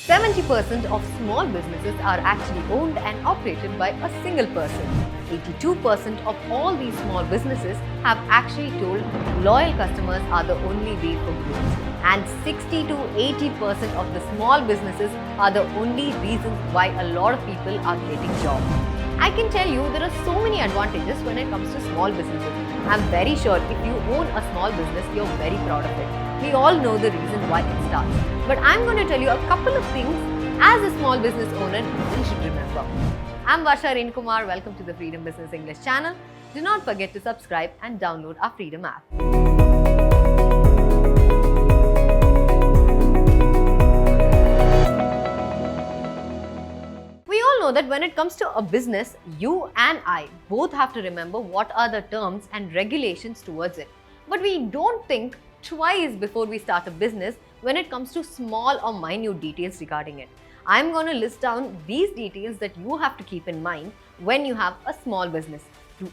70% of small businesses are actually owned and operated by a single person. 82% of all these small businesses have actually told loyal customers are the only way for growth. And 60 to 80% of the small businesses are the only reasons why a lot of people are getting jobs. I can tell you there are so many advantages when it comes to small businesses. I'm very sure if you own a small business, you're very proud of it. We all know the reason why it starts. But I'm going to tell you a couple of things as a small business owner you should remember. I'm Varsha. Welcome to the Freedom Business English channel. Do not forget to subscribe and download our Freedom app. We all know that when it comes to a business, you and I both have to remember what are the terms and regulations towards it. But we don't think twice before we start a business when it comes to small or minute details regarding it. I'm going to list down these details that you have to keep in mind when you have a small business.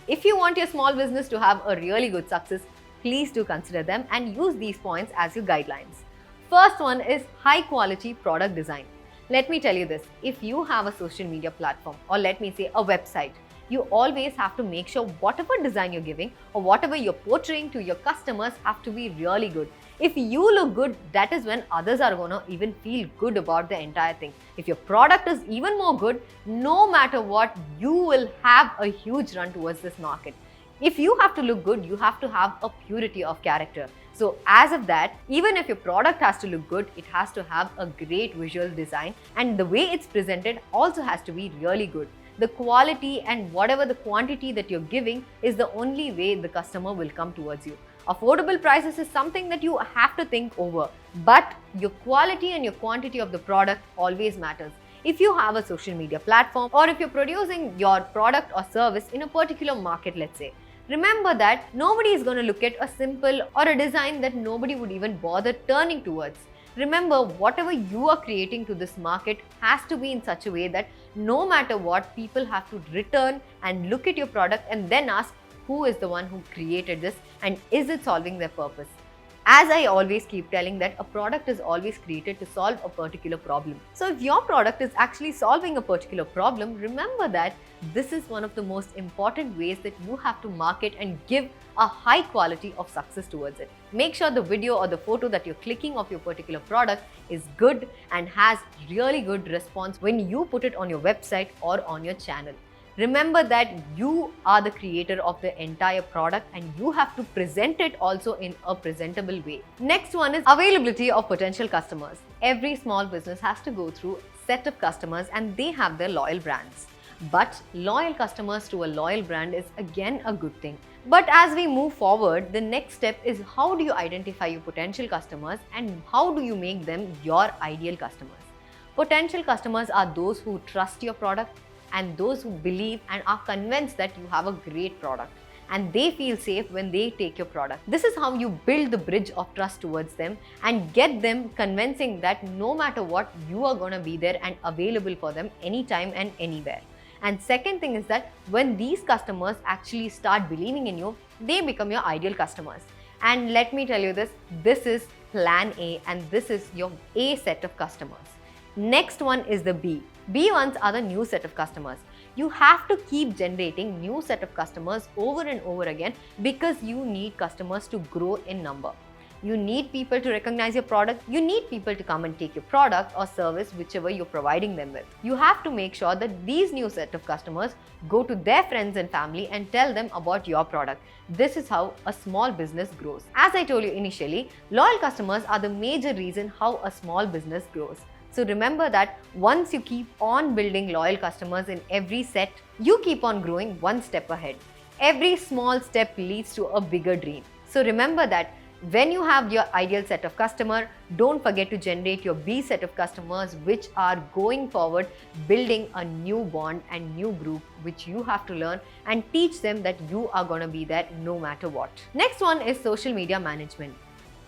If you want your small business to have a really good success, please do consider them and use these points as your guidelines. First one is high quality product design. Let me tell you this, if you have a social media platform or let me say a website, you always have to make sure whatever design you're giving or whatever you're portraying to your customers have to be really good. If you look good, that is when others are going to even feel good about the entire thing. If your product is even more good, no matter what, you will have a huge run towards this market. If you have to look good, you have to have a purity of character. So as of that, even if your product has to look good, it has to have a great visual design, and the way it's presented also has to be really good. The quality and whatever the quantity that you're giving is the only way the customer will come towards you. Affordable prices is something that you have to think over, but your quality and your quantity of the product always matters. If you have a social media platform or if you're producing your product or service in a particular market, let's say, remember that nobody is going to look at a simple or a design that nobody would even bother turning towards. Remember, whatever you are creating to this market has to be in such a way that no matter what, people have to return and look at your product and then ask who is the one who created this and is it solving their purpose. As I always keep telling that a product is always created to solve a particular problem. So if your product is actually solving a particular problem, remember that this is one of the most important ways that you have to market and give a high quality of success towards it. Make sure the video or the photo that you're clicking of your particular product is good and has really good response when you put it on your website or on your channel. Remember that you are the creator of the entire product and you have to present it also in a presentable way. Next one is availability of potential customers. Every small business has to go through a set of customers and they have their loyal brands. But loyal customers to a loyal brand is again a good thing. But as we move forward, the next step is how do you identify your potential customers and how do you make them your ideal customers? Potential customers are those who trust your product and those who believe and are convinced that you have a great product and they feel safe when they take your product. This is how you build the bridge of trust towards them and get them convincing that no matter what, you are going to be there and available for them anytime and anywhere. And second thing is that when these customers actually start believing in you, they become your ideal customers. And let me tell you this is plan A and this is your A set of customers. Next one is the B. B ones are the new set of customers. You have to keep generating new set of customers over and over again because you need customers to grow in number. You need people to recognize your product. You need people to come and take your product or service, whichever you're providing them with. You have to make sure that these new set of customers go to their friends and family and tell them about your product. This is how a small business grows. As I told you initially, loyal customers are the major reason how a small business grows. So remember that once you keep on building loyal customers in every set, you keep on growing one step ahead. Every small step leads to a bigger dream. So remember that when you have your ideal set of customer, don't forget to generate your B set of customers which are going forward building a new bond and new group which you have to learn and teach them that you are going to be there no matter what. Next one is social media management.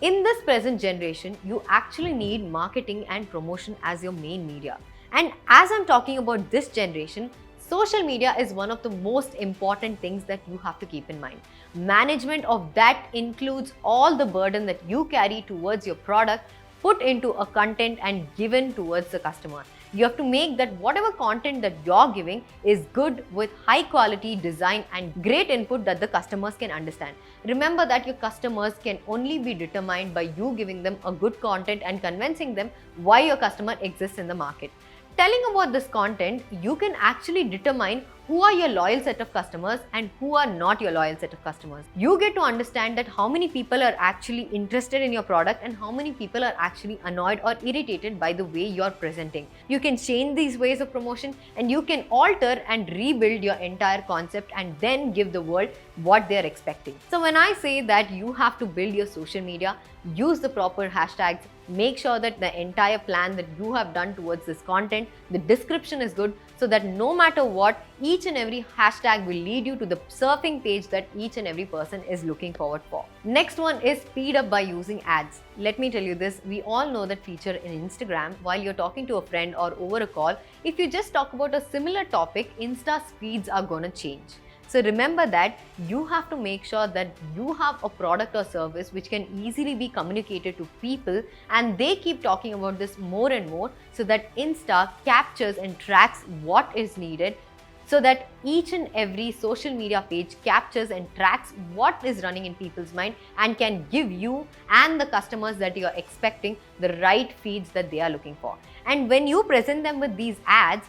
In this present generation, you actually need marketing and promotion as your main media. And as I'm talking about this generation, social media is one of the most important things that you have to keep in mind. Management of that includes all the burden that you carry towards your product, put into a content and given towards the customer. You have to make that whatever content that you're giving is good with high quality design and great input that the customers can understand. Remember that your customers can only be determined by you giving them a good content and convincing them why your customer exists in the market. Telling about this content, you can actually determine who are your loyal set of customers and who are not your loyal set of customers. You get to understand that how many people are actually interested in your product and how many people are actually annoyed or irritated by the way you're presenting. You can change these ways of promotion and you can alter and rebuild your entire concept and then give the world what they're expecting. So when I say that you have to build your social media, use the proper hashtags, make sure that the entire plan that you have done towards this content, the description is good, so that no matter what, each and every hashtag will lead you to the surfing page that each and every person is looking forward for. Next one is speed up by using ads. Let me tell you this, we all know that feature in Instagram while you're talking to a friend or over a call. If you just talk about a similar topic, Insta speeds are gonna change. So remember that you have to make sure that you have a product or service which can easily be communicated to people, and they keep talking about this more and more, so that Insta captures and tracks what is needed, so that each and every social media page captures and tracks what is running in people's mind and can give you and the customers that you are expecting the right feeds that they are looking for. And when you present them with these ads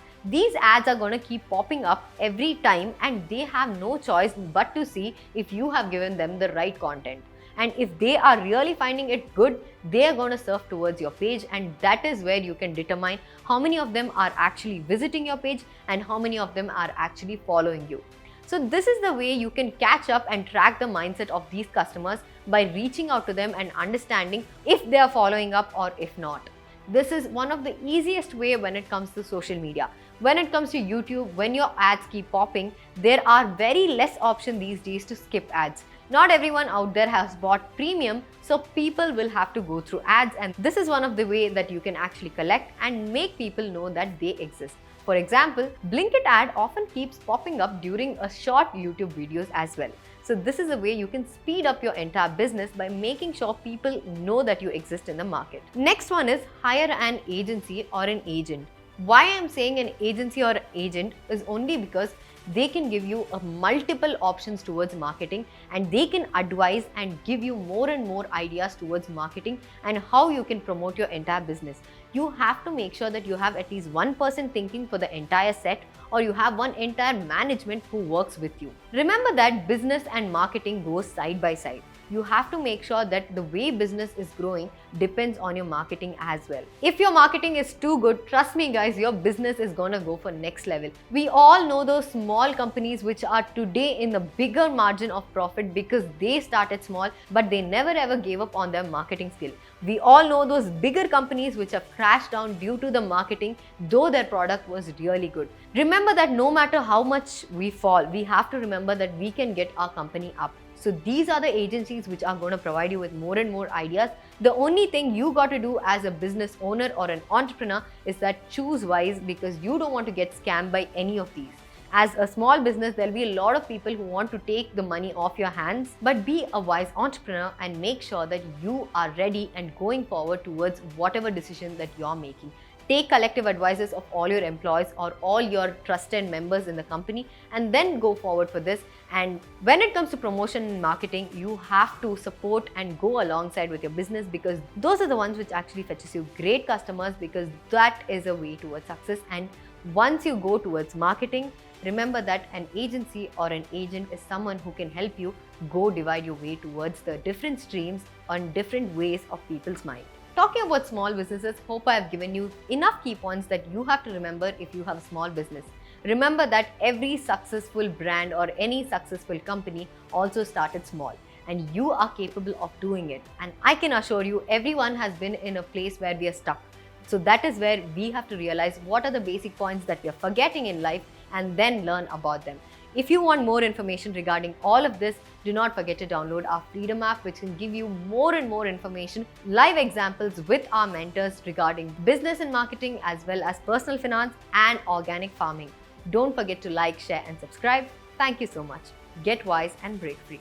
are going to keep popping up every time, and they have no choice but to see if you have given them the right content. And if they are really finding it good, they are going to surf towards your page, and that is where you can determine how many of them are actually visiting your page and how many of them are actually following you. So this is the way you can catch up and track the mindset of these customers by reaching out to them and understanding if they are following up or if not. This is one of the easiest way when it comes to social media. When it comes to YouTube, when your ads keep popping, there are very less options these days to skip ads. Not everyone out there has bought premium, so people will have to go through ads, and this is one of the way that you can actually collect and make people know that they exist. For example, Blinkit ad often keeps popping up during a short YouTube videos as well. So this is a way you can speed up your entire business by making sure people know that you exist in the market. Next one is hire an agency or an agent. Why I'm saying an agency or agent is only because they can give you multiple options towards marketing, and they can advise and give you more and more ideas towards marketing and how you can promote your entire business. You have to make sure that you have at least one person thinking for the entire set, or you have one entire management who works with you. Remember that business and marketing goes side by side. You have to make sure that the way business is growing depends on your marketing as well. If your marketing is too good, trust me guys, your business is gonna go for next level. We all know those small companies which are today in the bigger margin of profit because they started small, but they never ever gave up on their marketing skill. We all know those bigger companies which have crashed down due to the marketing, though their product was really good. Remember that no matter how much we fall, we have to remember that we can get our company up. So these are the agencies which are going to provide you with more and more ideas. The only thing you got to do as a business owner or an entrepreneur is that choose wise, because you don't want to get scammed by any of these. As a small business, there'll be a lot of people who want to take the money off your hands, but be a wise entrepreneur and make sure that you are ready and going forward towards whatever decision that you're making. Take collective advices of all your employees or all your trusted members in the company, and then go forward for this. And when it comes to promotion and marketing, you have to support and go alongside with your business, because those are the ones which actually fetches you great customers, because that is a way towards success. And once you go towards marketing, remember that an agency or an agent is someone who can help you go divide your way towards the different streams on different ways of people's mind. Talking about small businesses, hope I have given you enough key points that you have to remember if you have a small business. Remember that every successful brand or any successful company also started small, and you are capable of doing it. And I can assure you, everyone has been in a place where we are stuck. So that is where we have to realize what are the basic points that we are forgetting in life, and then learn about them. If you want more information regarding all of this, do not forget to download our Freedom app, which can give you more and more information, live examples with our mentors regarding business and marketing, as well as personal finance and organic farming. Don't forget to like, share and subscribe. Thank you so much. Get wise and break free.